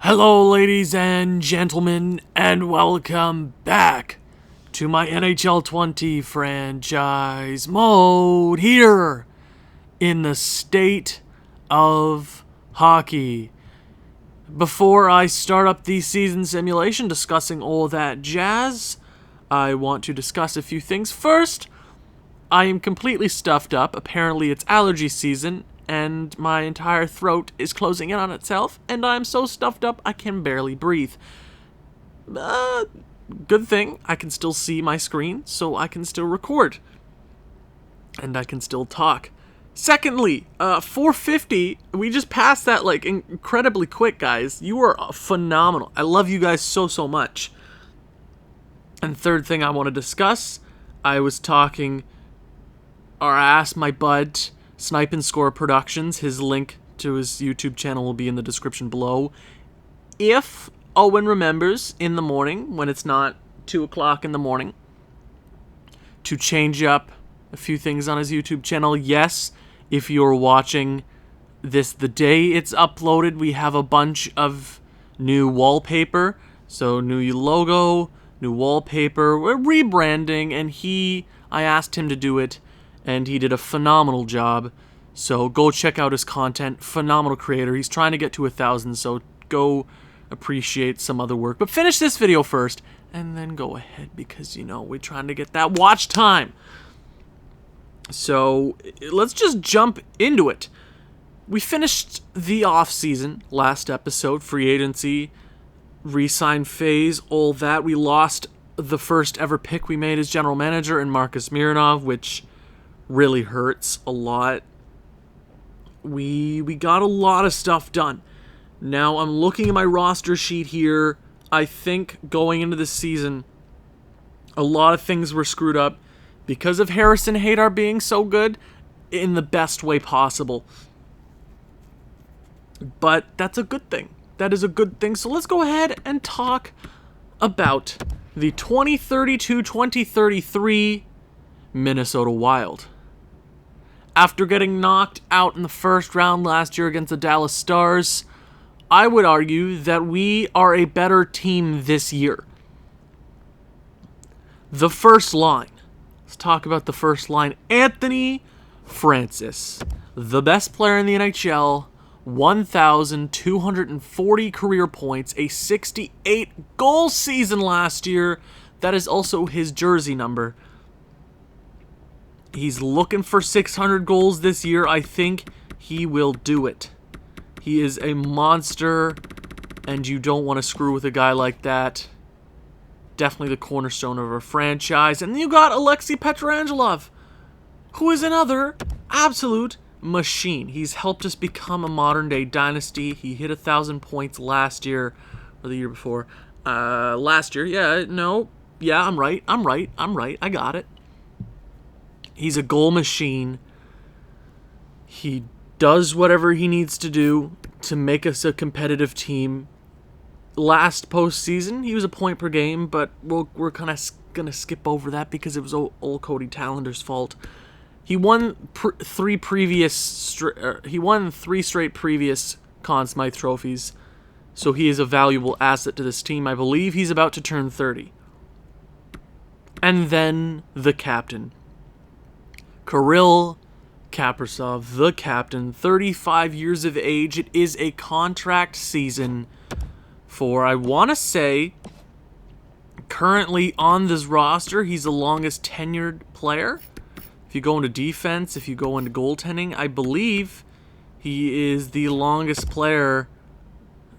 Hello, ladies and gentlemen, and welcome back to my NHL 20 franchise mode here in the state of hockey. Before I start up the season simulation discussing all that jazz, I want to discuss a few things. First, I am completely stuffed up. Apparently it's allergy season, and my entire throat is closing in on itself, and I'm so stuffed up I can barely breathe. Good thing I can still see my screen, so I can still record. And I can still talk. Secondly, 450, we just passed that incredibly quick, guys. You are phenomenal. I love you guys so much. And third thing I want to discuss, I asked my bud, SnipeNScore Productions, his link to his YouTube channel will be in the description below. If Owen remembers in the morning, when it's not 2 o'clock in the morning, to change up a few things on his YouTube channel. Yes, if you're watching this the day it's uploaded, we have a bunch of new wallpaper. So new logo, new wallpaper, we're rebranding, and I asked him to do it, and he did a phenomenal job. So go check out his content. Phenomenal creator. He's trying to get to 1,000, so go appreciate some other work. But finish this video first, and then go ahead, because, we're trying to get that watch time. So let's just jump into it. We finished the off-season last episode, free agency, re-sign phase, all that. We lost the first ever pick we made as general manager in Marcus Mironov, which really hurts a lot. We got a lot of stuff done. Now I'm looking at my roster sheet here. I think going into this season, a lot of things were screwed up because of Harrison Hadar being so good in the best way possible. But that's a good thing. That is a good thing. So let's go ahead and talk about the 2032-2033 Minnesota Wild. After getting knocked out in the first round last year against the Dallas Stars, I would argue that we are a better team this year. The first line. Let's talk about the first line. Anthony Francis, the best player in the NHL, 1,240 career points, a 68-goal season last year. That is also his jersey number. He's looking for 600 goals this year. I think he will do it. He is a monster, and you don't want to screw with a guy like that. Definitely the cornerstone of our franchise. And then you got Alexei Petrangelov, who is another absolute machine. He's helped us become a modern-day dynasty. He hit 1,000 points last year, or the year before. Last year, I'm right. I got it. He's a goal machine. He does whatever he needs to do to make us a competitive team. Last postseason, he was a point per game, but we're kind of going to skip over that because it was old Cody Tallander's fault. He won three straight previous Conn Smythe trophies, so he is a valuable asset to this team. I believe he's about to turn 30. And then the captain, Kirill Kaprizov, the captain, 35 years of age. It is a contract season for, I want to say, currently on this roster, he's the longest tenured player. If you go into defense, if you go into goaltending, I believe he is the longest player.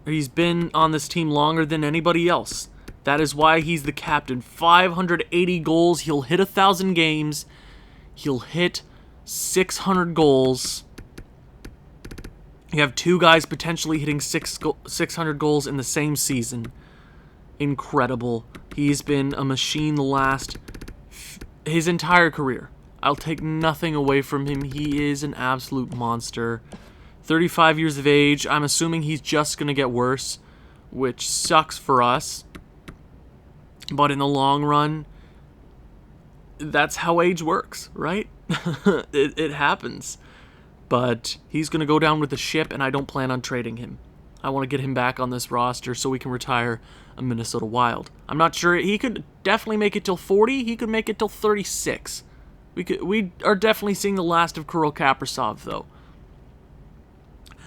He's been on this team longer than anybody else. That is why he's the captain. 580 goals. He'll hit 1,000 games. He'll hit 600 goals. You have two guys potentially hitting 600 goals in the same season. Incredible. He's been a machine his entire career. I'll take nothing away from him. He is an absolute monster. 35 years of age. I'm assuming he's just going to get worse, which sucks for us. But in the long run, that's how age works, right? it happens. But he's going to go down with the ship, and I don't plan on trading him. I want to get him back on this roster so we can retire a Minnesota Wild. I'm not sure. He could definitely make it till 40. He could make it till 36. We are definitely seeing the last of Kirill Kaprizov, though.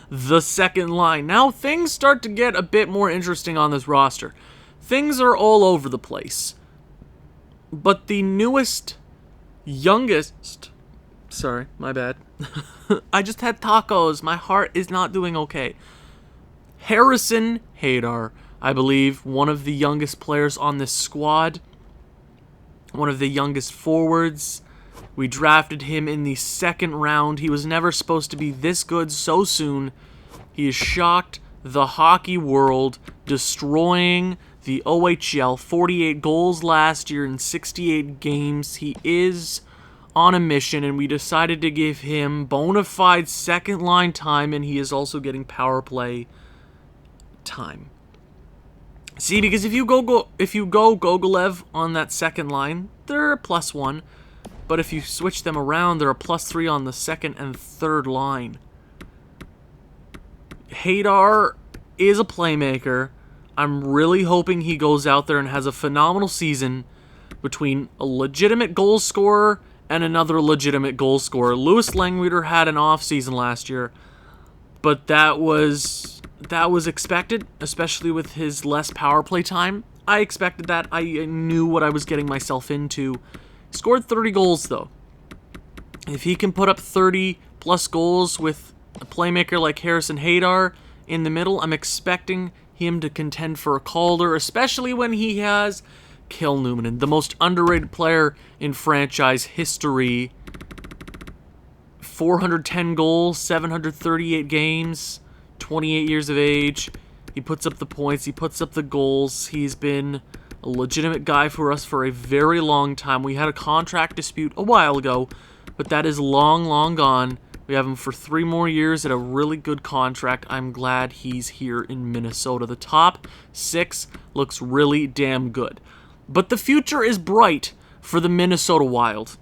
The second line. Now things start to get a bit more interesting on this roster. Things are all over the place. But the youngest... Sorry, my bad. I just had tacos. My heart is not doing okay. Harrison Hadar, I believe, one of the youngest players on this squad. One of the youngest forwards. We drafted him in the second round. He was never supposed to be this good so soon. He has shocked the hockey world, destroying the OHL. 48 goals last year in 68 games. He is on a mission, and we decided to give him bona fide second line time, and he is also getting power play time. See, because if you go Gogolev on that second line, they're a +1. But if you switch them around, they're a +3 on the second and third line. Hadar is a playmaker. I'm really hoping he goes out there and has a phenomenal season between a legitimate goal scorer and another legitimate goal scorer. Louis Langweeder had an off season last year, but that was expected, especially with his less power play time. I expected that. I knew what I was getting myself into. Scored 30 goals, though. If he can put up 30-plus goals with a playmaker like Harrison Hadar in the middle, I'm expecting him to contend for a Calder, especially when he has Kale Newman, the most underrated player in franchise history. 410 goals, 738 games, 28 years of age. He puts up the points, he puts up the goals. He's been a legitimate guy for us for a very long time. We had a contract dispute a while ago, but that is long, long gone. We have him for 3 more years at a really good contract. I'm glad he's here in Minnesota. The top 6 looks really damn good. But the future is bright for the Minnesota Wild,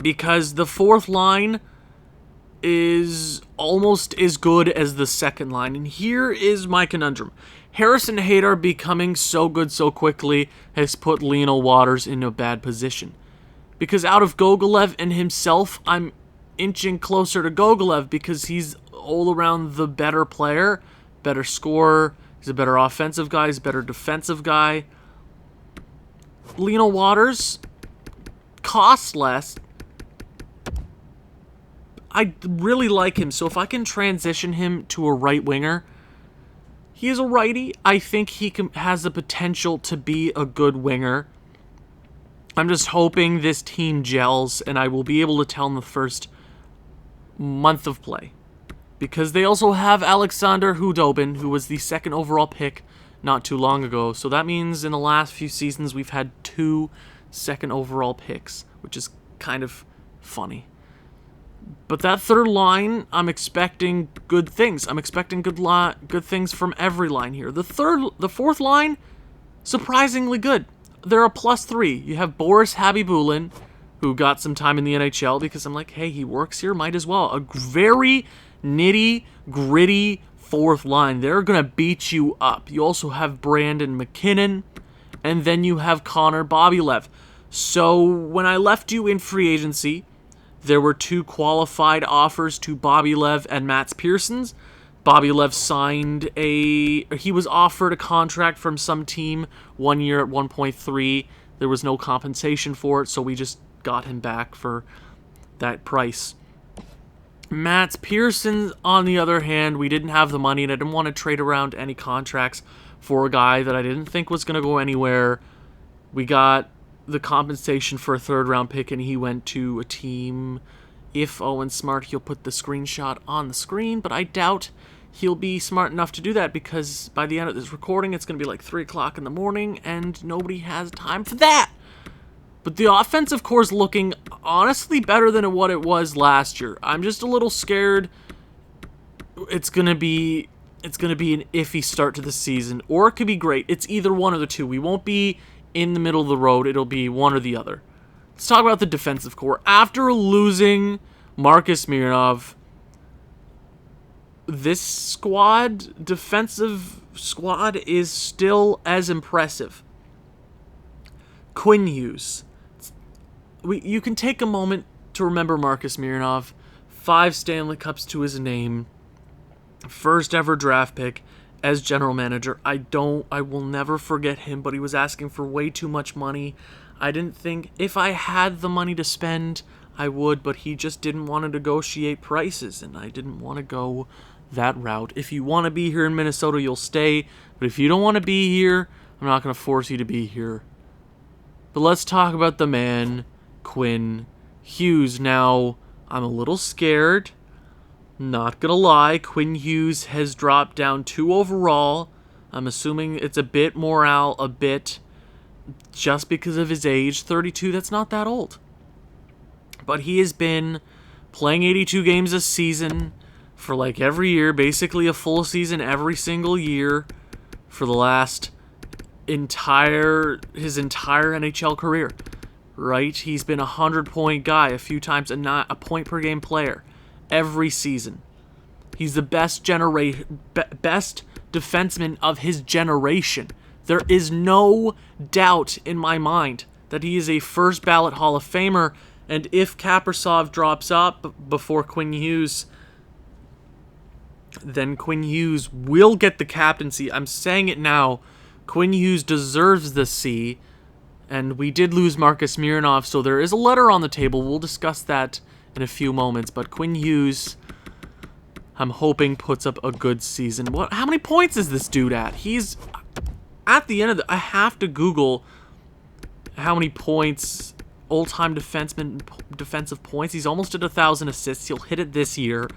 because the fourth line is almost as good as the second line. And here is my conundrum. Harrison Hadar becoming so good so quickly has put Lionel Waters in a bad position. Because out of Gogolev and himself, I'm inching closer to Gogolev because he's all around the better player, better scorer, he's a better offensive guy, he's a better defensive guy. Lionel Waters costs less. I really like him, so if I can transition him to a right winger, he is a righty. I think he has the potential to be a good winger. I'm just hoping this team gels, and I will be able to tell in the first month of play. Because they also have Alexander Hudobin, who was the second overall pick not too long ago. So that means in the last few seasons we've had 2 second overall picks, which is kind of funny. But that third line, I'm expecting good things. I'm expecting good things from every line here. The fourth line, surprisingly good. They're a +3. You have Boris Habibulin, who got some time in the NHL because I'm like, hey, he works here, might as well. A very nitty, gritty fourth line. They're going to beat you up. You also have Brandon McKinnon, and then you have Connor Bobbylev. So when I left you in free agency, there were 2 qualified offers to Bobbylev and Mats Pearsons. Bobbylev he was offered a contract from some team 1 year at 1.3. There was no compensation for it, so we just got him back for that price. Mats Pearson, on the other hand, we didn't have the money, and I didn't want to trade around any contracts for a guy that I didn't think was going to go anywhere. We got the compensation for a 3rd-round pick, and he went to a team. If Owen's smart, he'll put the screenshot on the screen, but I doubt he'll be smart enough to do that because by the end of this recording, it's going to be like 3 o'clock in the morning, and nobody has time for that. But the offensive core is looking honestly better than what it was last year. I'm just a little scared it's going to be an iffy start to the season, or it could be great. It's either one of the two. We won't be in the middle of the road. It'll be one or the other. Let's talk about the defensive core. After losing Marcus Mironov, this defensive squad, is still as impressive. Quinn Hughes. You can take a moment to remember Marcus Mironov. 5 Stanley Cups to his name. First ever draft pick as general manager. I will never forget him, but he was asking for way too much money. I didn't think, if I had the money to spend, I would, but he just didn't want to negotiate prices, and I didn't want to go that route. If you want to be here in Minnesota, you'll stay, but if you don't want to be here, I'm not going to force you to be here. But let's talk about the man, Quinn Hughes. Now, I'm a little scared. Not gonna lie, Quinn Hughes has dropped down 2 overall. I'm assuming it's a bit morale, a bit just because of his age. 32, that's not that old. But he has been playing 82 games a season for like every year, basically a full season every single year for the last his entire NHL career. Right? He's been a 100-point guy a few times, and not a point per game player every season. He's the best defenseman of his generation. There is no doubt in my mind that he is a first ballot Hall of Famer, and if Kaprizov drops up before Quinn Hughes, then Quinn Hughes will get the captaincy. I'm saying it now. Quinn Hughes deserves the C, and we did lose Marcus Mironov, so there is a letter on the table. We'll discuss that in a few moments, but Quinn Hughes, I'm hoping, puts up a good season. How many points is this dude at? He's at the end of I have to Google how many points, all-time defensive points. He's almost at 1,000 assists. He'll hit it this year.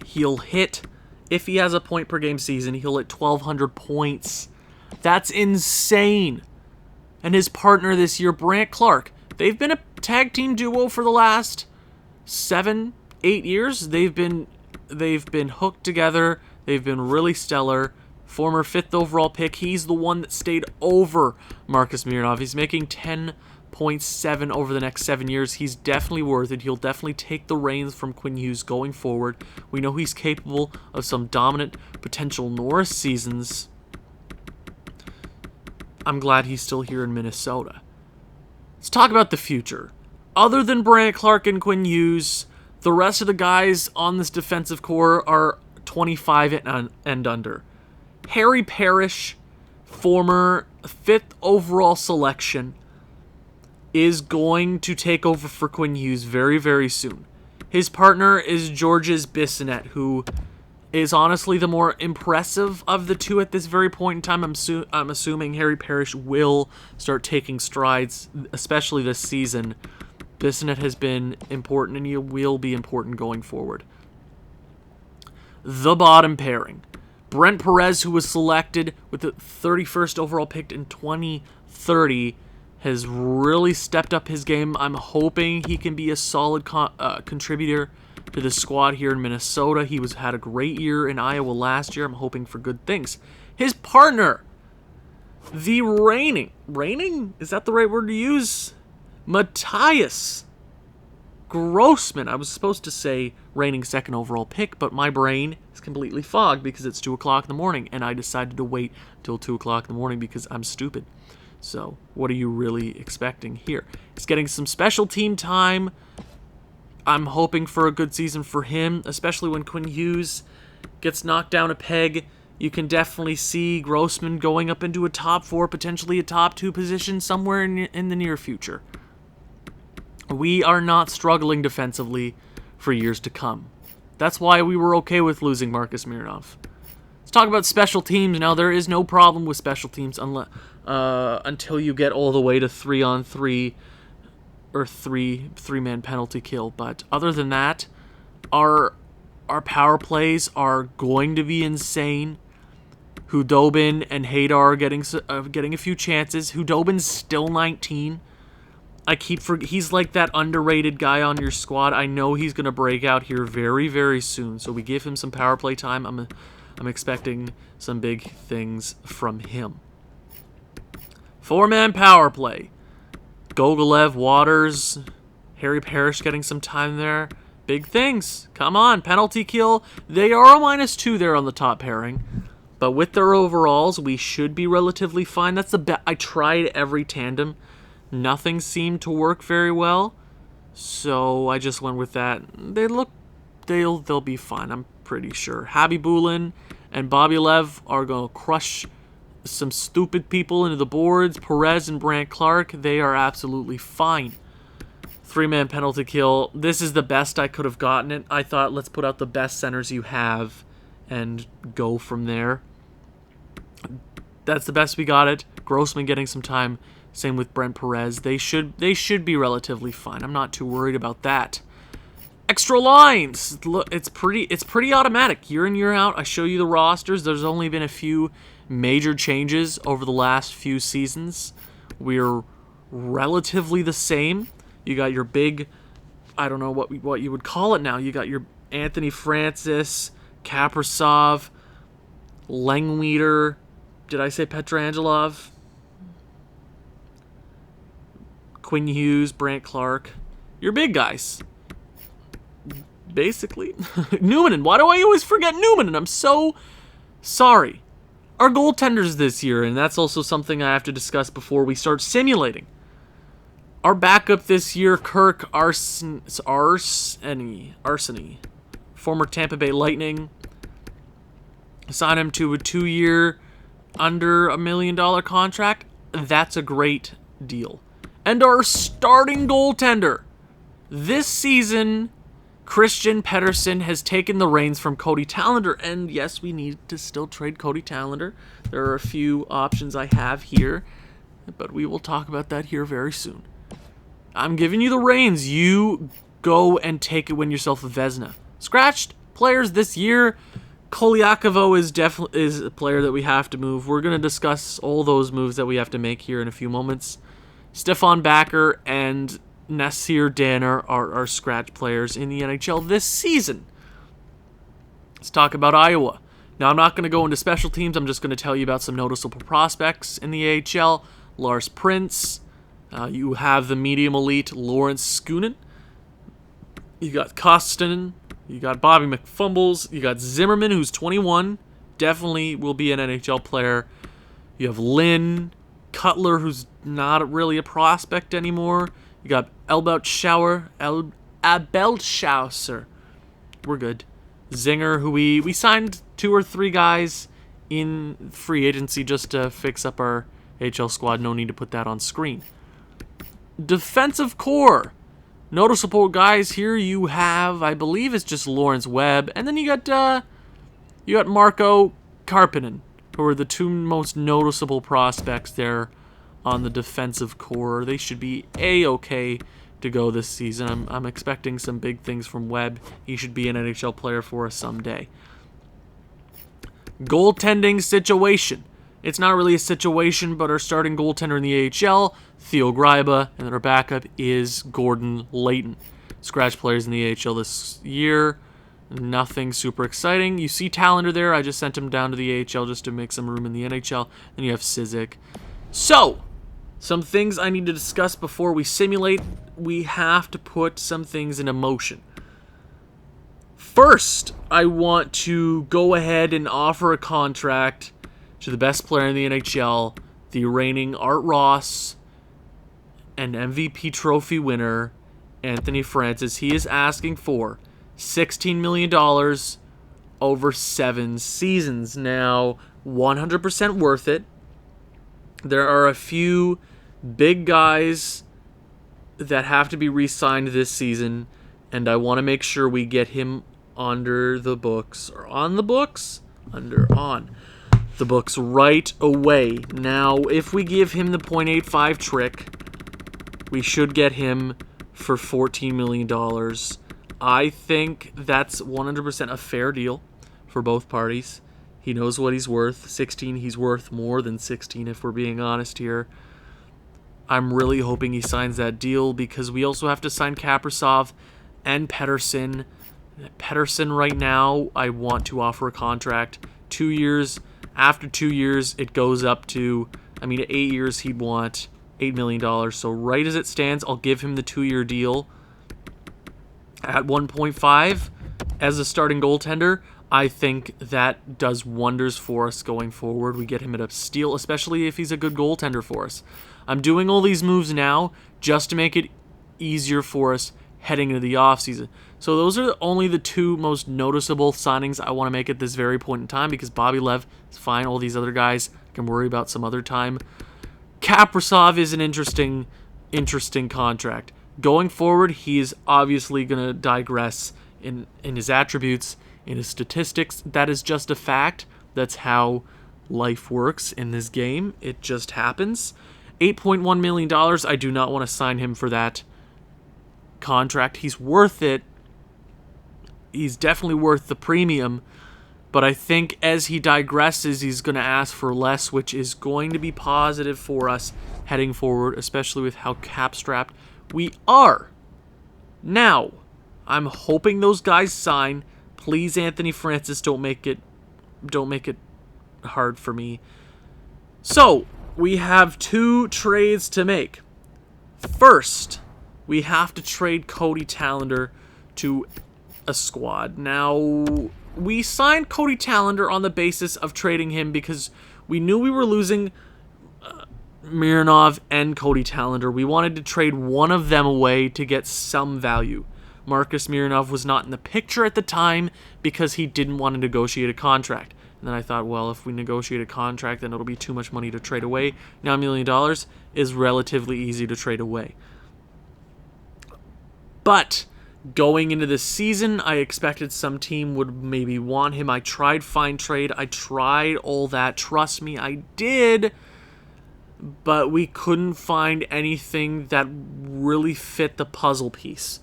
He'll hit, if he has a point per game season, he'll hit 1,200 points. That's insane. And his partner this year, Brandt Clarke, they've been a tag team duo for the last 7-8 years. They've been hooked together. They've been really stellar. Former 5th overall pick. He's the one that stayed over Marcus Mironov. He's making 10.7 over the next 7 years. He's definitely worth it. He'll definitely take the reins from Quinn Hughes going forward. We know he's capable of some dominant potential Norris seasons. I'm glad he's still here in Minnesota. Let's talk about the future. Other than Brandt Clarke and Quinn Hughes, the rest of the guys on this defensive core are 25 and under. Harry Parrish, former 5th overall selection, is going to take over for Quinn Hughes very, very soon. His partner is Georges Bissonnette, who is honestly the more impressive of the two at this very point in time. I'm assuming Harry Parrish will start taking strides, especially this season. Bissonnette has been important, and he will be important going forward. The bottom pairing. Brent Perez, who was selected with the 31st overall pick in 2030, has really stepped up his game. I'm hoping he can be a solid contributor to the squad here in Minnesota. He had a great year in Iowa last year. I'm hoping for good things. His partner, the reigning, is that the right word to use? Matthias Grossman. I was supposed to say reigning 2nd overall pick, but my brain is completely fogged because it's 2 o'clock in the morning, and I decided to wait till 2 o'clock in the morning because I'm stupid. So, what are you really expecting here? He's getting some special team time. I'm hoping for a good season for him, especially when Quinn Hughes gets knocked down a peg. You can definitely see Grossman going up into a top 4, potentially a top 2 position somewhere in the near future. We are not struggling defensively for years to come. That's why we were okay with losing Marcus Mironov. Let's talk about special teams. Now, there is no problem with special teams until you get all the way to 3-on-3 or three-man penalty kill. But other than that, our power plays are going to be insane. Hudobin and Haydar are getting a few chances. Hudobin's still 19. He's like that underrated guy on your squad. I know he's going to break out here very, very soon. So we give him some power play time. I'm expecting some big things from him. 4-man power play. Gogolev, Waters, Harry Parrish getting some time there. Big things. Come on, penalty kill. They are a -2 there on the top pairing. But with their overalls, we should be relatively fine. That's the best. I tried every tandem. Nothing seemed to work very well. So I just went with that. They'll be fine, I'm pretty sure. Habibulin and Bobby Lev are going to crush some stupid people into the boards. Perez and Brandt Clark, they are absolutely fine. 3-man penalty kill. This is the best I could have gotten it. I thought, let's put out the best centers you have and go from there. That's the best we got it. Grossman getting some time. Same with Brent Perez. They should be relatively fine. I'm not too worried about that. Extra lines. Look, it's pretty automatic. Year in, year out. I show you the rosters. There's only been a few major changes over the last few seasons. We're relatively the same. You got your big, I don't know what you would call it now. You got your Anthony Francis, Kaprizov, Lengweeder. Did I say Petrangelov? Quinn Hughes, Brandt Clark. Your big guys. Basically. Newman. Why do I always forget Newman? I'm so sorry. Our goaltenders this year, and that's also something I have to discuss before we start simulating. Our backup this year, Kirk Arseny, former Tampa Bay Lightning. Signed him to a 2-year, under $1 million contract. That's a great deal. And our starting goaltender. This season, Christian Pettersson has taken the reins from Cody Tallender. And yes, we need to still trade Cody Tallender. There are a few options I have here, but we will talk about that here very soon. I'm giving you the reins. You go and take it, win yourself a Vezina. Scratched players this year. Kolyakovo is a player that we have to move. We're going to discuss all those moves that we have to make here in a few moments. Stefan Backer and Nasir Danner are our scratch players in the NHL this season. Let's talk about Iowa. Now, I'm not going to go into special teams. I'm just going to tell you about some noticeable prospects in the AHL. Lars Prince. You have the medium elite Lawrence Skunin. You got Koskinen. You got Bobby McFumbles. You got Zimmerman, who's 21. Definitely will be an NHL player. You have Lynn. Cutler, who's not really a prospect anymore. You got Abelschauser. We're good. Zinger, who we signed 2 or 3 guys in free agency just to fix up our HL squad. No need to put that on screen. Defensive core. Noticeable guys here you have, I believe it's just Lawrence Webb. And then you got Marko Karppinen, who are the 2 most noticeable prospects there on the defensive core. They should be A-okay to go this season. I'm expecting some big things from Webb. He should be an NHL player for us someday. Goaltending situation. It's not really a situation, but our starting goaltender in the AHL, Theo Greiba, and then our backup is Gordon Layton. Scratch players in the AHL this year. Nothing super exciting. You see Tallender there. I just sent him down to the AHL just to make some room in the NHL. Then you have Sizik. So, some things I need to discuss before we simulate. We have to put some things into motion. First, I want to go ahead and offer a contract to the best player in the NHL, the reigning Art Ross and MVP trophy winner, Anthony Francis. He is asking for $16 million over 7 seasons. Now, 100% worth it. There are a few big guys that have to be re-signed this season, and I want to make sure we get him under the books, or on the books? On the books right away. Now, if we give him the .85 trick, we should get him for $14 million. I think that's 100% a fair deal for both parties. He knows what he's worth. 16, he's worth more than 16 if we're being honest here. I'm really hoping he signs that deal because we also have to sign Kaprizov and Pettersson. Pettersson right now, I want to offer a contract. 2 years. After 2 years, it goes up to, 8 years, he'd want $8 million. So right as it stands, I'll give him the 2-year deal at 1.5 as a starting goaltender, I think that does wonders for us going forward. We get him at a steal, especially if he's a good goaltender for us. I'm doing all these moves now just to make it easier for us heading into the offseason. So those are only the two most noticeable signings I want to make at this very point in time, because Bobby Lev is fine. All these other guys I can worry about some other time. Kaprizov is an interesting contract. Going forward, he is obviously going to digress in his attributes, in his statistics. That is just a fact. That's how life works in this game. It just happens. $8.1 million. I do not want to sign him for that contract. He's worth it. He's definitely worth the premium. But I think as he digresses, he's going to ask for less, which is going to be positive for us heading forward, especially with how cap-strapped we are. Now, I'm hoping those guys sign. Please, Anthony Francis, don't make it hard for me. So, we have 2 trades to make. First, we have to trade Cody Tallender to a squad. Now, we signed Cody Tallender on the basis of trading him because we knew we were losing Mironov and Cody Tallender. We wanted to trade one of them away to get some value. Marcus Mironov was not in the picture at the time because he didn't want to negotiate a contract. And then I thought, well, if we negotiate a contract, then it'll be too much money to trade away. Now $1 million is relatively easy to trade away. But going into this season, I expected some team would maybe want him. I tried find trade. I tried all that. Trust me, I did. But we couldn't find anything that really fit the puzzle piece.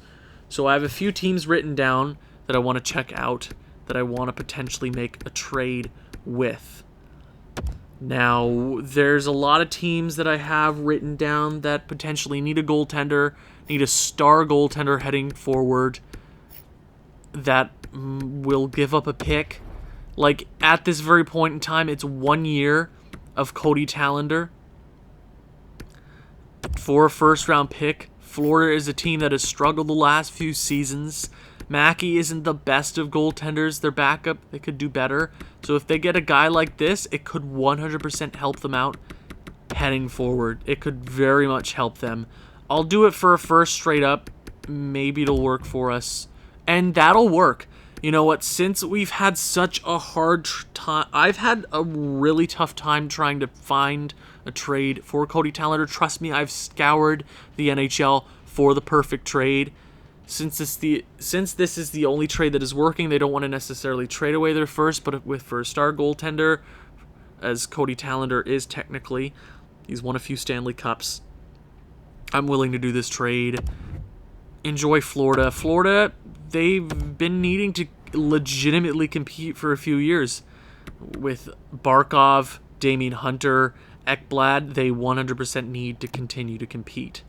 So I have a few teams written down that I want to check out, that I want to potentially make a trade with. Now, there's a lot of teams that I have written down that potentially need a goaltender, need a star goaltender heading forward, that will give up a pick. Like, at this very point in time, it's 1 year of Cody Tallender for a first-round pick. Florida is a team that has struggled the last few seasons. Mackey isn't the best of goaltenders. Their backup, they could do better. So if they get a guy like this, it could 100% help them out heading forward. It could very much help them. I'll do it for a first straight up. Maybe it'll work for us. And that'll work. You know what? Since we've had such a hard time, I've had a really tough time trying to find a trade for Cody Tallender. Trust me, I've scoured the NHL for the perfect trade. Since this is the only trade that is working, they don't want to necessarily trade away their first, but for a star goaltender, as Cody Tallender is technically, he's won a few Stanley Cups. I'm willing to do this trade. Enjoy Florida. Florida, they've been needing to legitimately compete for a few years. With Barkov, Damian Hunter, Ekblad, they 100% need to continue to compete.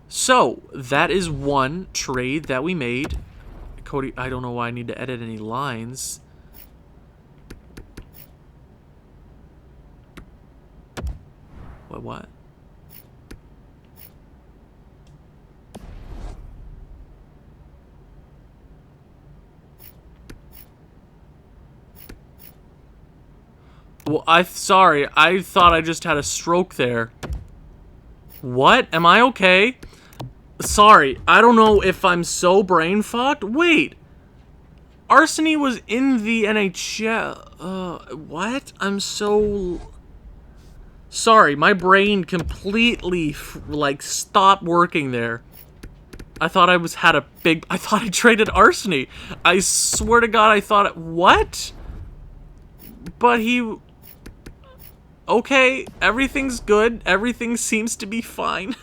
So, that is one trade that we made. Cody, I don't know why I need to edit any lines. What? Well, sorry, I thought I just had a stroke there. What? Am I okay? Sorry, I don't know if I'm so brain fucked. Wait, Arsenal was in the NHL. What? I'm so sorry. My brain completely stopped working there. I thought I thought I traded Arsenal. I swear to God, I thought what? But he. Okay, everything's good. Everything seems to be fine.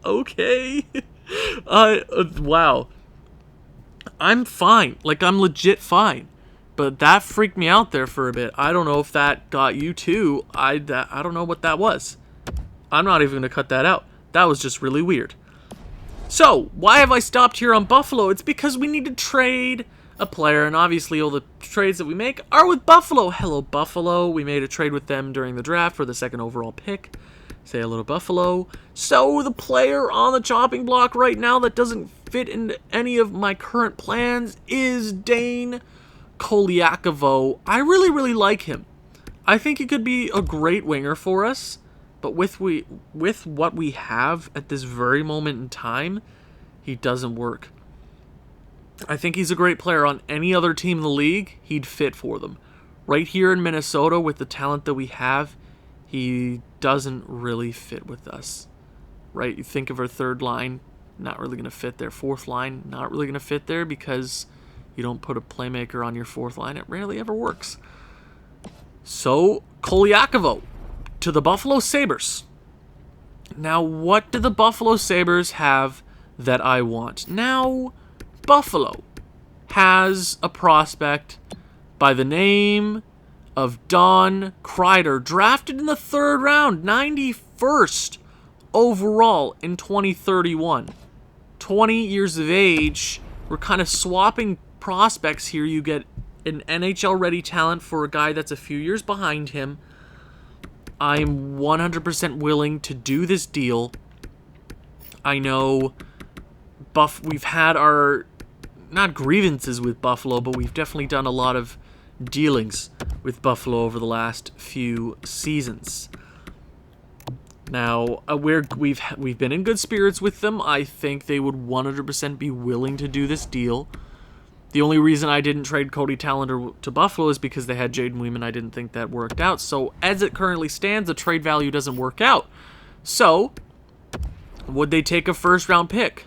Okay. Wow. I'm fine. Like, I'm legit fine. But that freaked me out there for a bit. I don't know if that got you too. I don't know what that was. I'm not even going to cut that out. That was just really weird. So, why have I stopped here on Buffalo? It's because we need to trade a player, and obviously all the trades that we make are with Buffalo. Hello, Buffalo. We made a trade with them during the draft for the 2nd overall pick. Say hello to Buffalo. So the player on the chopping block right now that doesn't fit into any of my current plans is Dane Koliakovo. I really, really like him. I think he could be a great winger for us, but with what we have at this very moment in time, he doesn't work. I think he's a great player on any other team in the league. He'd fit for them. Right here in Minnesota, with the talent that we have, he doesn't really fit with us. Right? You think of our third line, not really going to fit there. Fourth line, not really going to fit there because you don't put a playmaker on your fourth line. It rarely ever works. So, Koliakovo to the Buffalo Sabres. Now, what do the Buffalo Sabres have that I want? Now, Buffalo has a prospect by the name of Don Kreider, drafted in the 3rd round, 91st overall in 2031. 20 years of age. We're kind of swapping prospects here. You get an NHL-ready talent for a guy that's a few years behind him. I'm 100% willing to do this deal. I know we've had our, not grievances with Buffalo, but we've definitely done a lot of dealings with Buffalo over the last few seasons. Now, we've been in good spirits with them. I think they would 100% be willing to do this deal. The only reason I didn't trade Cody Tallender to Buffalo is because they had Jaden Weeman. I didn't think that worked out. So, as it currently stands, the trade value doesn't work out. So, would they take a first-round pick?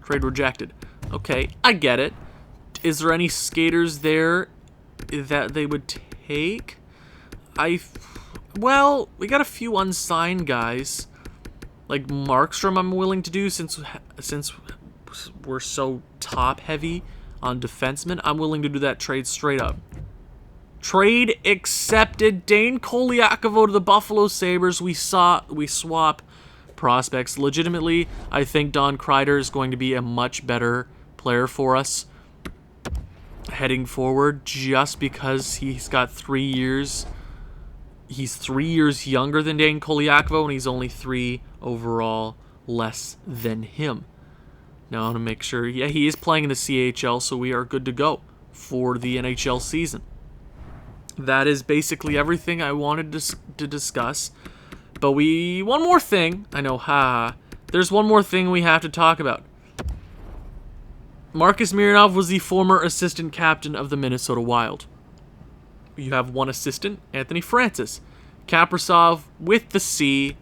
Trade rejected. Okay, I get it. Is there any skaters there that they would take? Well, we got a few unsigned guys. Like Markstrom I'm willing to do since we're so top-heavy on defensemen. I'm willing to do that trade straight up. Trade accepted. Dane Koliakovo to the Buffalo Sabres. We swap prospects. Legitimately, I think Don Kreider is going to be a much better player for us heading forward just because he's got 3 years. He's 3 years younger than Dane Koliakovo, and he's only 3 overall less than him. Now, I want to make sure, yeah, he is playing in the CHL, so we are good to go for the NHL season. That is basically everything I wanted to discuss. But one more thing, I know, there's one more thing we have to talk about. Marcus Mironov was the former assistant captain of the Minnesota Wild. You have one assistant, Anthony Francis. Kaprizov with the C,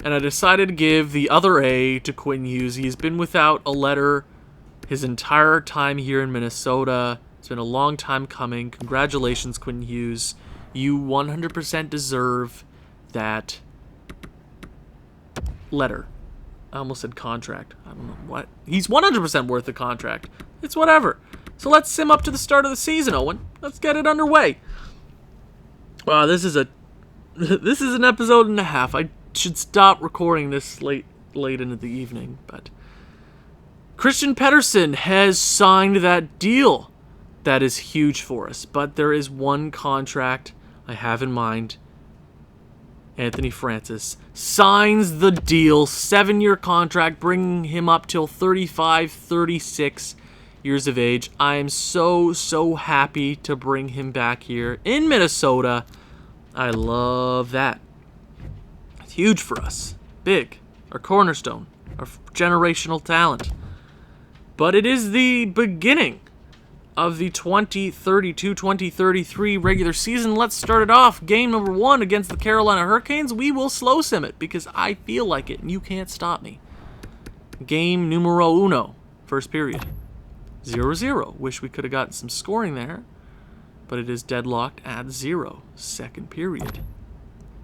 and I decided to give the other A to Quinn Hughes. He's been without a letter his entire time here in Minnesota. It's been a long time coming. Congratulations, Quinn Hughes. You 100% deserve that letter. I almost said contract. I don't know what. He's 100% worth the contract. It's whatever. So let's sim up to the start of the season, Owen. Let's get it underway. Wow, this is an episode and a half. I should stop recording this late into the evening, but Christian Pettersson has signed that deal. That is huge for us, but there is one contract I have in mind. Anthony Francis signs the deal, 7-year contract, bringing him up till 35, 36 years of age. I am so happy to bring him back here in Minnesota. I love that. It's huge for us. Big. Our cornerstone. Our generational talent. But it is the beginning of the 2032-2033 regular season. Let's start it off. Game number 1 against the Carolina Hurricanes. We will slow sim it because I feel like it and you can't stop me. Game numero uno. First period. 0-0. Wish we could have gotten some scoring there, but it is deadlocked at 0. Second period.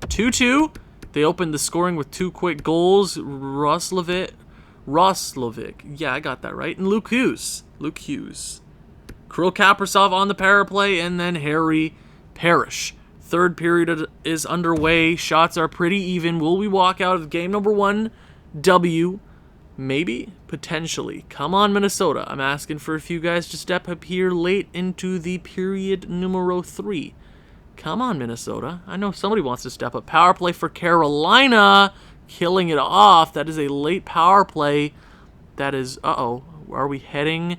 2-2. They opened the scoring with 2 quick goals. Roslovic. Yeah, I got that right. And Luke Hughes. Kirill Kaprizov on the power play, and then Harry Parrish. Third period is underway. Shots are pretty even. Will we walk out of game number 1 W? Maybe. Potentially. Come on, Minnesota. I'm asking for a few guys to step up here late into the period numero 3. Come on, Minnesota. I know somebody wants to step up. Power play for Carolina. Killing it off. That is a late power play. That is, uh-oh. Are we heading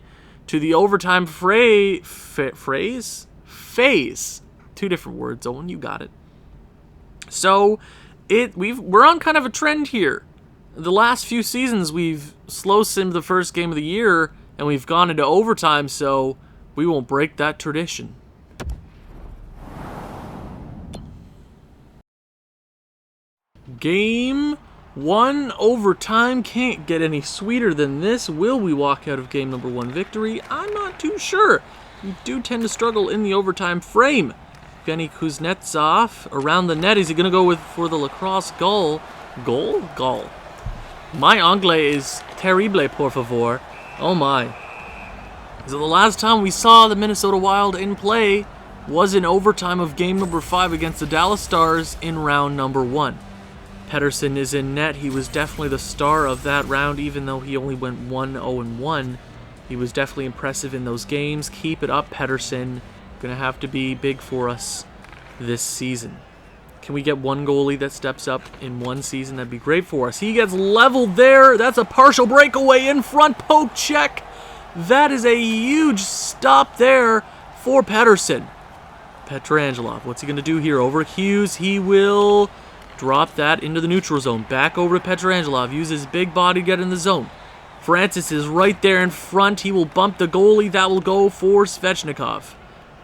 to the overtime phase? Two different words, Owen. You got it. So, we're on kind of a trend here. The last few seasons, we've slow simmed the first game of the year, and we've gone into overtime, so we won't break that tradition. Game 1 overtime. Can't get any sweeter than this. Will we walk out of game number 1 victory? I'm not too sure. We do tend to struggle in the overtime frame. Evgeny Kuznetsov around the net. Is he going to go for the lacrosse goal? Goal? My anglais is terrible, por favor. Oh my. So the last time we saw the Minnesota Wild in play was in overtime of game number 5 against the Dallas Stars in round number 1. Pettersson is in net. He was definitely the star of that round, even though he only went 1-0-1. He was definitely impressive in those games. Keep it up, Pettersson. Gonna have to be big for us this season. Can we get one goalie that steps up in one season? That'd be great for us. He gets leveled there. That's a partial breakaway in front. Poke check. That is a huge stop there for Pettersson. Pietrangelo, what's he gonna do here? Over Hughes. He will drop that into the neutral zone. Back over to Pietrangelo. Use his big body to get in the zone. Francis is right there in front. He will bump the goalie. That will go for Svechnikov.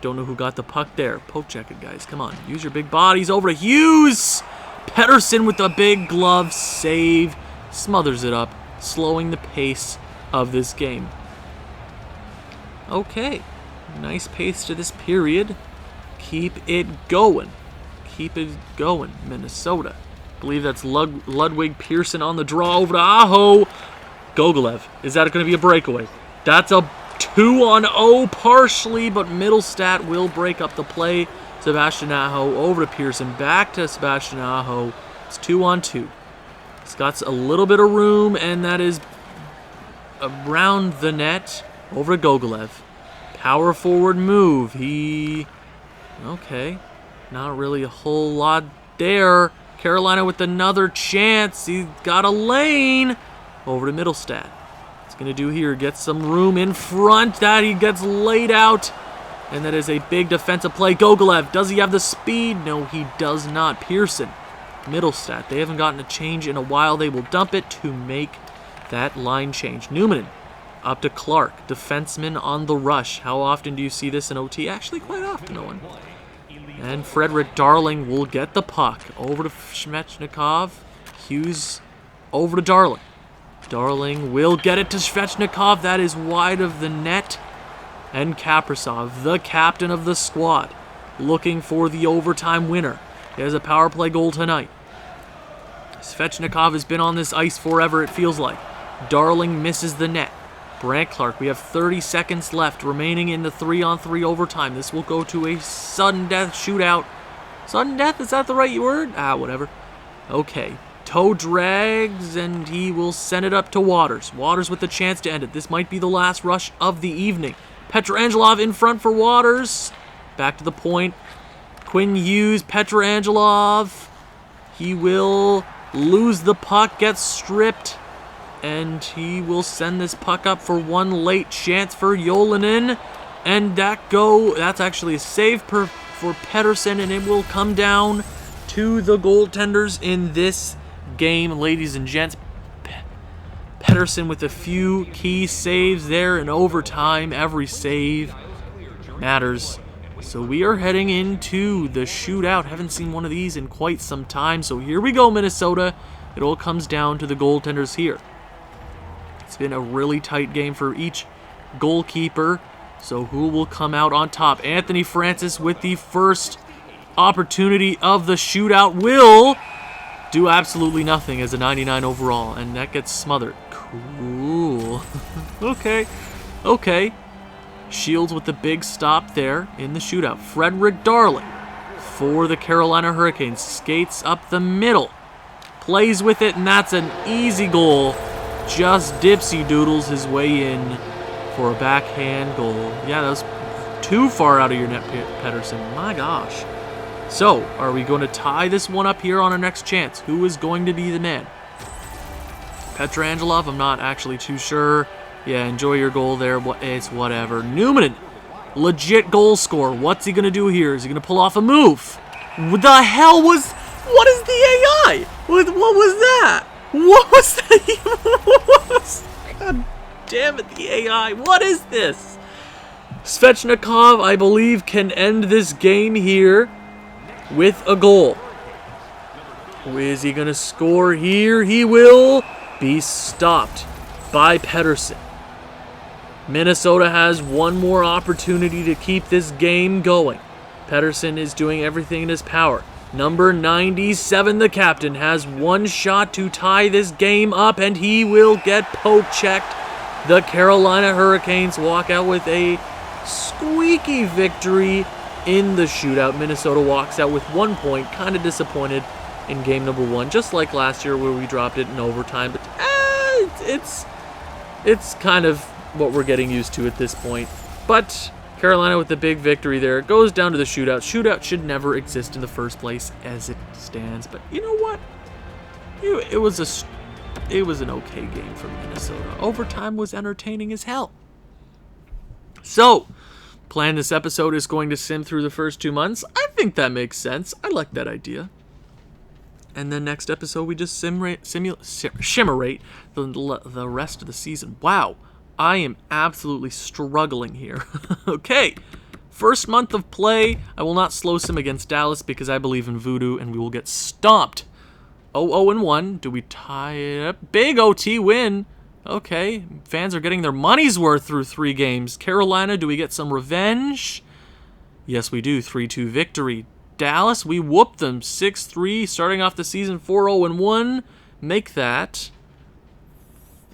Don't know who got the puck there. Poke check it, guys. Come on. Use your big bodies. Over to Hughes. Pettersson with the big glove save. Smothers it up, slowing the pace of this game. Okay. Nice pace to this period. Keep it going. Keep it going, Minnesota. I believe that's Ludwig Pearson on the draw over to Aho. Gogolev. Is that going to be a breakaway? That's a 2-on-0 partially, but Middlestat will break up the play. Sebastian Aho over to Pearson. Back to Sebastian Aho. It's 2-on-2. He's got a little bit of room, and that is around the net over to Gogolev. Power forward move. Okay. Not really a whole lot there. Carolina with another chance. He's got a lane. Over to Middlestat. What's going to do here? Get some room in front. That he gets laid out. And that is a big defensive play. Gogolev, does he have the speed? No, he does not. Pearson. Middlestat. They haven't gotten a change in a while. They will dump it to make that line change. Newman up to Clark. Defenseman on the rush. How often do you see this in OT? Actually, quite often, Owen. And Frederick Darling will get the puck. Over to Svechnikov. Hughes over to Darling. Darling will get it to Svechnikov. That is wide of the net. And Kaprizov, the captain of the squad, looking for the overtime winner. He has a power play goal tonight. Svechnikov has been on this ice forever, it feels like. Darling misses the net. Brant Clark, we have 30 seconds left remaining in the 3-on-3 overtime. This will go to a sudden death shootout. Sudden death, is that the right word? Whatever. Okay. Toe drags, and he will send it up to Waters. Waters with the chance to end it. This might be the last rush of the evening. Pietrangelo in front for Waters. Back to the point. Quinn Hughes, Pietrangelo. He will lose the puck, gets stripped. And he will send this puck up for one late chance for Jolinen. And that's actually a save for Pettersson, and it will come down to the goaltenders in this game, ladies and gents. Pettersson with a few key saves there in overtime. Every save matters. So we are heading into the shootout. Haven't seen one of these in quite some time. So here we go, Minnesota. It all comes down to the goaltenders here. It's been a really tight game for each goalkeeper. So who will come out on top? Anthony Francis with the first opportunity of the shootout will do absolutely nothing as a 99 overall. And that gets smothered. Cool. Okay. Shields with the big stop there in the shootout. Frederick Darling for the Carolina Hurricanes. Skates up the middle. Plays with it, and that's an easy goal. Just dipsy doodles his way in for a backhand goal. Yeah, that was too far out of your net, Pettersson. My gosh. So, are we going to tie this one up here on our next chance? Who is going to be the man? Petrangelov, I'm not actually too sure. Yeah, enjoy your goal there. It's whatever. Newman, legit goal scorer. What's he going to do here? Is he going to pull off a move? What the hell was... What is the AI? What was that? What was that? God damn it, the AI. What is this? Svechnikov, I believe, can end this game here with a goal. Is he going to score here? He will be stopped by Pedersen. Minnesota has one more opportunity to keep this game going. Pedersen is doing everything in his power. Number 97, the captain, has one shot to tie this game up, and he will get poke-checked. The Carolina Hurricanes walk out with a squeaky victory in the shootout. Minnesota walks out with 1 point, kind of disappointed in game number 1, just like last year where we dropped it in overtime. But it's kind of what we're getting used to at this point. But Carolina with the big victory there. It goes down to the shootout. Shootout should never exist in the first place as it stands. But you know what? It was an okay game for Minnesota. Overtime was entertaining as hell. So, plan this episode is going to sim through the first 2 months. I think that makes sense. I like that idea. And then next episode, we just shimmerate the rest of the season. Wow, I am absolutely struggling here. Okay, first month of play. I will not slow sim against Dallas because I believe in voodoo, and we will get stomped. 0-1. Do we tie it up? Big OT win. Okay, fans are getting their money's worth through 3 games. Carolina, do we get some revenge? Yes, we do. 3-2 victory. Dallas, we whooped them 6-3, starting off the season 4-0-1. Make that.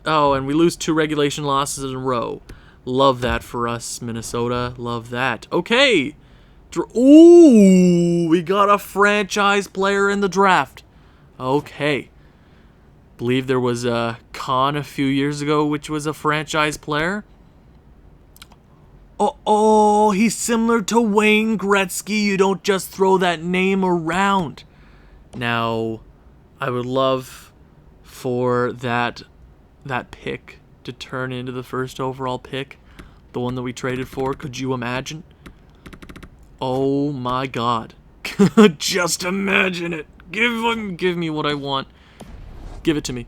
Oh, and we lose 2 regulation losses in a row. Love that for us, Minnesota. Love that. Okay. Ooh, we got a franchise player in the draft. Okay. Believe there was a Khan a few years ago, which was a franchise player. Oh, he's similar to Wayne Gretzky. You don't just throw that name around. Now, I would love for that pick to turn into the first overall pick, the one that we traded for. Could you imagine? Oh my God. Just imagine it. Give me what I want. Give it to me.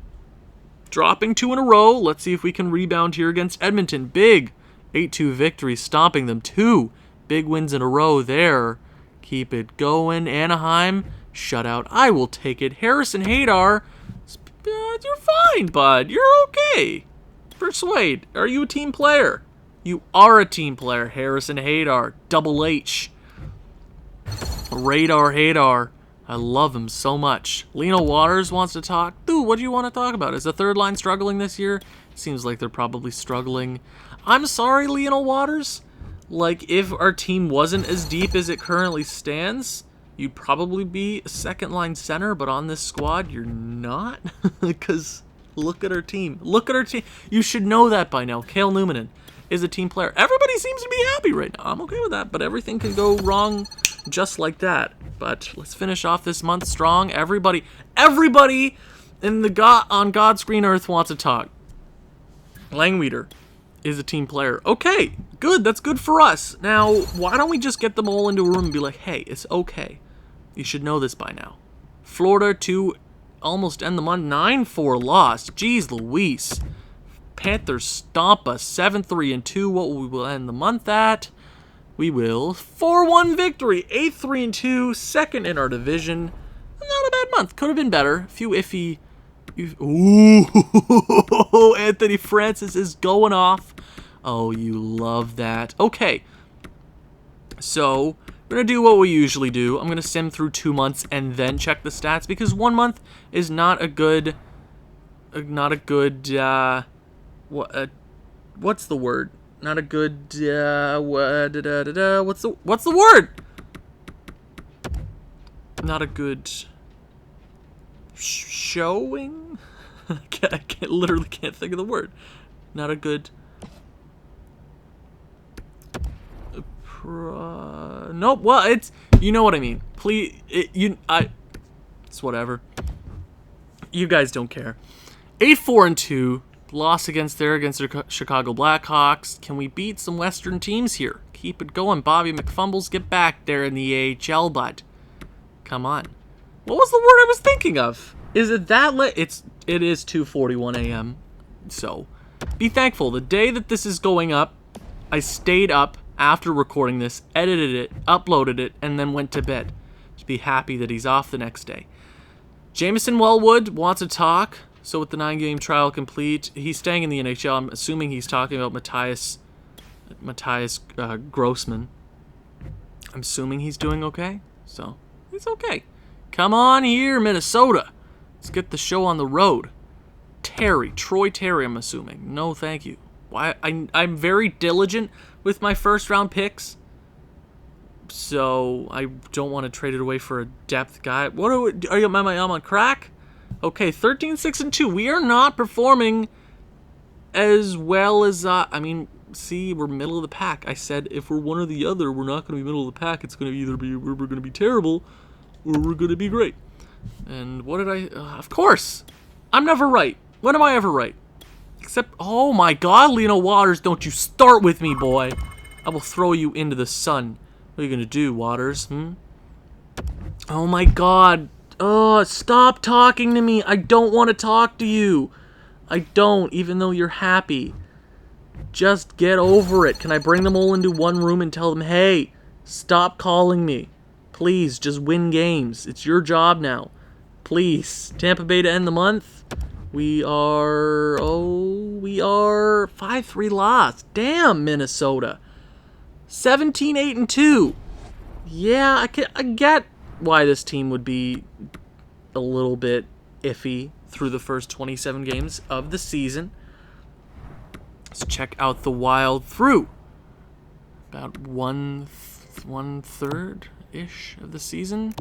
Dropping 2 in a row. Let's see if we can rebound here against Edmonton. Big 8-2 victory, stomping them. 2 big wins in a row there. Keep it going. Anaheim, shutout. I will take it. Harrison Hadar, you're fine, bud. You're okay. Persuade, are you a team player? You are a team player. Harrison Hadar, Double H. Radar Hadar. I love him so much. Lino Waters wants to talk. Dude, what do you want to talk about? Is the third line struggling this year? Seems like they're probably struggling. I'm sorry, Lionel Waters. Like, if our team wasn't as deep as it currently stands, you'd probably be a second-line center, but on this squad, you're not. Because look at our team. Look at our team. You should know that by now. Cale Newman is a team player. Everybody seems to be happy right now. I'm okay with that, but everything can go wrong just like that. But let's finish off this month strong. Everybody in the on God's green earth wants to talk. Langweeder is a team player. Okay, good. That's good for us. Now, why don't we just get them all into a room and be like, hey, it's okay. You should know this by now. Florida to almost end the month. 9-4 loss. Jeez Louise. Panthers stomp us. 7-3-2. What we will end the month at? We will 4-1 victory. 8-3-2. Second in our division. Not a bad month. Could have been better. A few iffy. Ooh, Anthony Francis is going off. Oh, you love that. Okay. So, we're going to do what we usually do. I'm going to sim through 2 months and then check the stats because 1 month is not a good, what's the word? Not a good, what's the word? Not a good showing? I literally can't think of the word. Not a good. Nope. Well, You know what I mean. Please, it's whatever. You guys don't care. 8-4-2. Loss against the Chicago Blackhawks. Can we beat some Western teams here? Keep it going. Bobby McFumbles, get back there in the AHL, bud. Come on. What was the word I was thinking of? Is it that late? It is 2:41 a.m. So, be thankful. The day that this is going up, I stayed up after recording this, edited it, uploaded it, and then went to bed. Just be happy that he's off the next day. Jameson Wellwood wants to talk. So with the 9-game trial complete, he's staying in the NHL. I'm assuming he's talking about Matthias Grossman. I'm assuming he's doing okay. So, he's okay. Come on here, Minnesota. Let's get the show on the road. Troy Terry, I'm assuming. No, thank you. I'm very diligent with my first-round picks. So, I don't want to trade it away for a depth guy. Am I on crack? Okay, 13-6-2. We are not performing as well as, see, we're middle of the pack. I said if we're one or the other, we're not going to be middle of the pack. It's going to either be, we're going to be terrible or we're going to be great. And what did of course, I'm never right. When am I ever right? Except, oh my God, Lino Waters, don't you start with me, boy. I will throw you into the sun. What are you going to do, Waters? Oh my God. Oh, stop talking to me. I don't want to talk to you. I don't, even though you're happy. Just get over it. Can I bring them all into one room and tell them, hey, stop calling me. Please, just win games. It's your job now. Please. Tampa Bay to end the month. We are 5-3 loss. Damn, Minnesota. 17-8-2. Yeah, I get why this team would be a little bit iffy through the first 27 games of the season. Let's check out the Wild through about one third-ish of the season.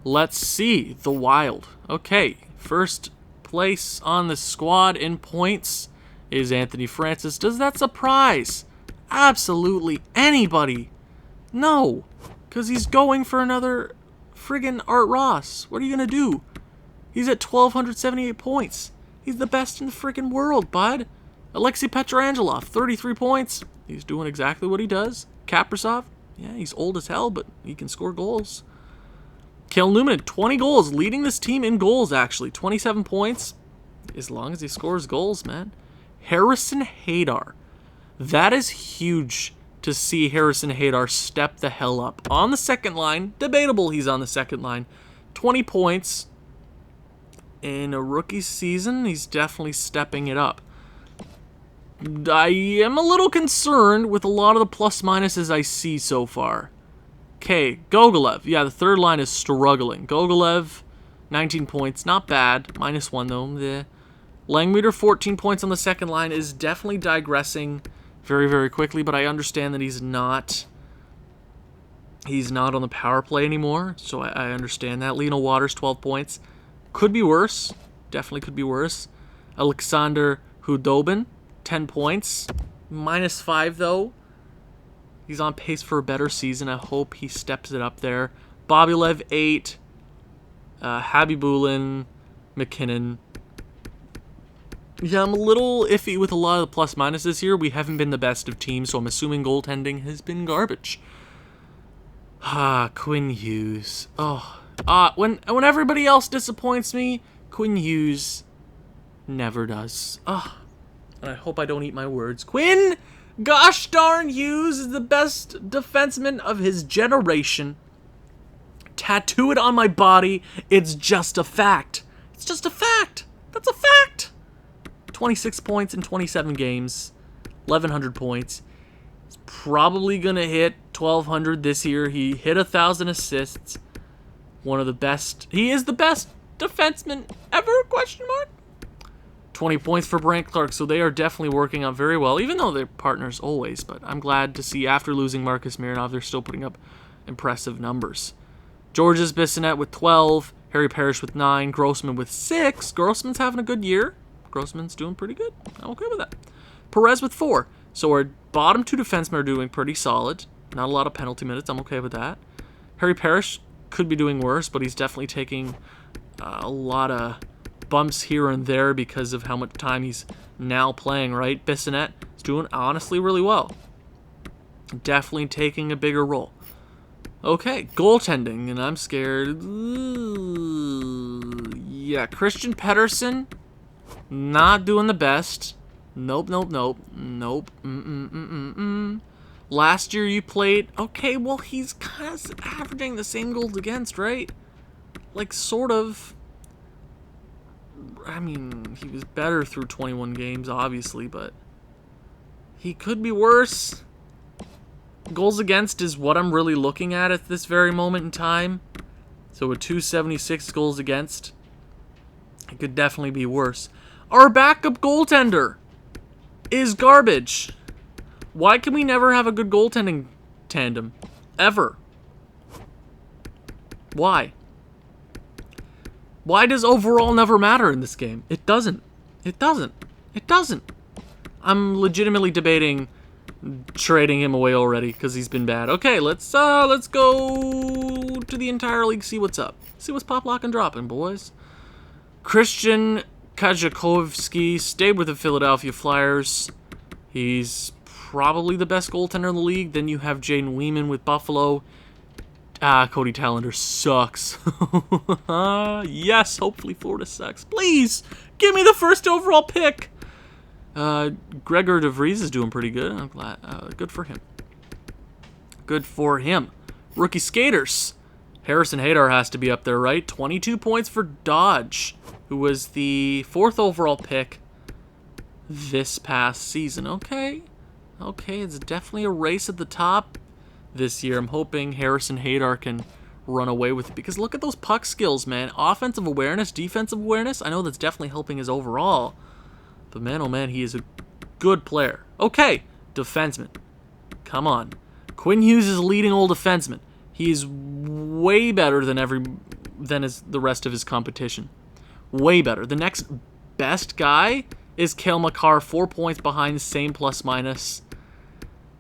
Let's see the Wild. Okay, first place on the squad in points is Anthony Francis. Does that surprise absolutely anybody? No, because he's going for another friggin' Art Ross. What are you going to do? He's at 1,278 points. He's the best in the friggin' world, bud. Alexei Petrangelov, 33 points. He's doing exactly what he does. Kaprizov, yeah, he's old as hell, but he can score goals. Cale Newman, 20 goals, leading this team in goals, actually. 27 points, as long as he scores goals, man. Harrison Hadar. That is huge to see Harrison Hadar step the hell up. On the second line, debatable he's on the second line. 20 points in a rookie season. He's definitely stepping it up. I am a little concerned with a lot of the plus-minuses I see so far. Okay, Gogolev. Yeah, the third line is struggling. Gogolev, 19 points. Not bad. -1, though. Bleh. Langmuir, 14 points on the second line, is definitely digressing very, very quickly, but I understand that he's not on the power play anymore, so I understand that. Lino Waters, 12 points. Could be worse. Definitely could be worse. Alexander Hudobin, 10 points. -5, though. He's on pace for a better season. I hope he steps it up there. Bobylev, 8. Habibulin, McKinnon. Yeah, I'm a little iffy with a lot of the plus-minuses here. We haven't been the best of teams, so I'm assuming goaltending has been garbage. Quinn Hughes. When everybody else disappoints me, Quinn Hughes never does. And I hope I don't eat my words. Quinn, gosh darn Hughes, is the best defenseman of his generation. Tattoo it on my body. It's just a fact. It's just a fact. That's a fact. 26 points in 27 games. 1,100 points. He's probably going to hit 1,200 this year. He hit 1,000 assists. One of the best. He is the best defenseman ever, question mark? 20 points for Brandt Clark, so they are definitely working out very well, even though they're partners always. But I'm glad to see after losing Marcus Mironov, they're still putting up impressive numbers. Georges Bissonnette with 12, Harry Parrish with 9, Grossman with 6. Grossman's having a good year. Grossman's doing pretty good. I'm okay with that. Perez with 4. So our bottom two defensemen are doing pretty solid. Not a lot of penalty minutes. I'm okay with that. Harry Parrish could be doing worse, but he's definitely taking a lot of bumps here and there because of how much time he's now playing, right? Bissonnette is doing, honestly, really well. Definitely taking a bigger role. Okay, goaltending, and I'm scared. Ooh, yeah, Christian Pettersson, not doing the best. Nope. Last year you played, okay, well, he's kind of averaging the same goals against, right? Like, sort of. I mean, he was better through 21 games, obviously, but he could be worse. Goals against is what I'm really looking at this very moment in time. So with 276 goals against, it could definitely be worse. Our backup goaltender is garbage. Why can we never have a good goaltending tandem? Ever. Why? Why does overall never matter in this game? It doesn't. It doesn't. It doesn't. I'm legitimately debating trading him away already because he's been bad. Okay, let's go to the entire league, see what's up. See what's pop, lock, and dropping, boys. Christian Kajakovsky stayed with the Philadelphia Flyers. He's probably the best goaltender in the league. Then you have Jaden Weeman with Buffalo. Cody Tallender sucks. Yes, hopefully Florida sucks. Please, give me the first overall pick. Gregor DeVries is doing pretty good. I'm glad. Good for him. Good for him. Rookie skaters. Harrison Hadar has to be up there, right? 22 points for Dodge, who was the 4th overall pick this past season. Okay, it's definitely a race at the top this year. I'm hoping Harrison Hadar can run away with it because look at those puck skills, man. Offensive awareness, defensive awareness. I know that's definitely helping his overall. But man, oh man, he is a good player. Okay, defenseman. Come on. Quinn Hughes is a leading old defenseman. He is way better than the rest of his competition. Way better. The next best guy is Cale Makar, 4 points behind, same plus minus.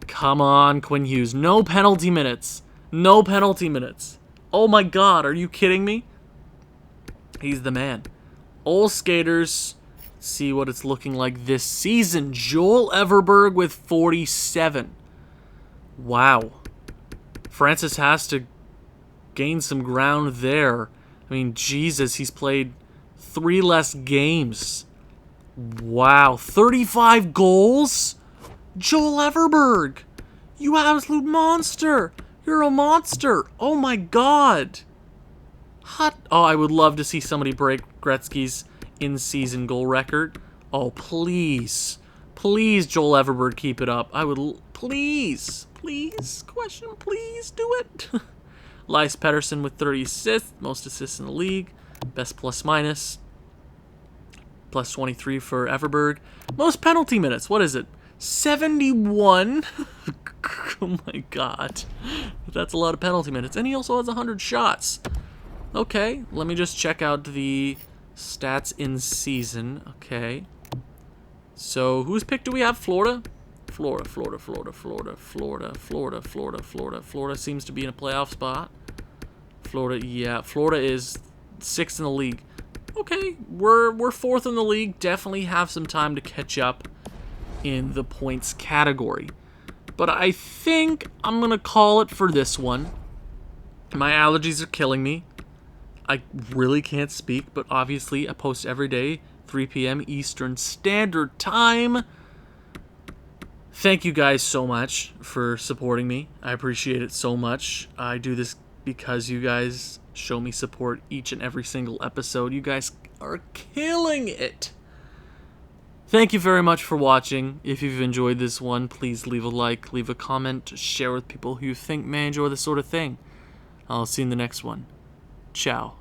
Come on, Quinn Hughes. No penalty minutes. No penalty minutes. Oh my god, are you kidding me? He's the man. All skaters. See what it's looking like this season. Joel Everberg with 47. Wow. Francis has to gain some ground there. I mean, Jesus, he's played 3 less games. Wow. 35 goals? Joel Everberg, you absolute monster. You're a monster. Oh my god. Hot. Oh, I would love to see somebody break Gretzky's in-season goal record. Oh, please. Please, Joel Everberg, keep it up. I would... Please. Please. Question, please do it. Elias Pettersson with 30 assists. Most assists in the league. Best plus-minus. Plus 23 for Everberg. Most penalty minutes. What is it? 71? Oh my god. That's a lot of penalty minutes. And he also has 100 shots. Okay, let me just check out the stats in season. Okay. So, whose pick do we have? Florida? Florida seems to be in a playoff spot. Florida, yeah. Florida is 6th in the league. Okay, we're 4th in the league. Definitely have some time to catch up in the points category. But I think I'm going to call it for this one. My allergies are killing me. I really can't speak, but obviously I post every day, 3 p.m. Eastern Standard Time. Thank you guys so much for supporting me. I appreciate it so much. I do this because you guys show me support each and every single episode. You guys are killing it. Thank you very much for watching. If you've enjoyed this one, please leave a like, leave a comment, share with people who you think may enjoy this sort of thing. I'll see you in the next one. Ciao.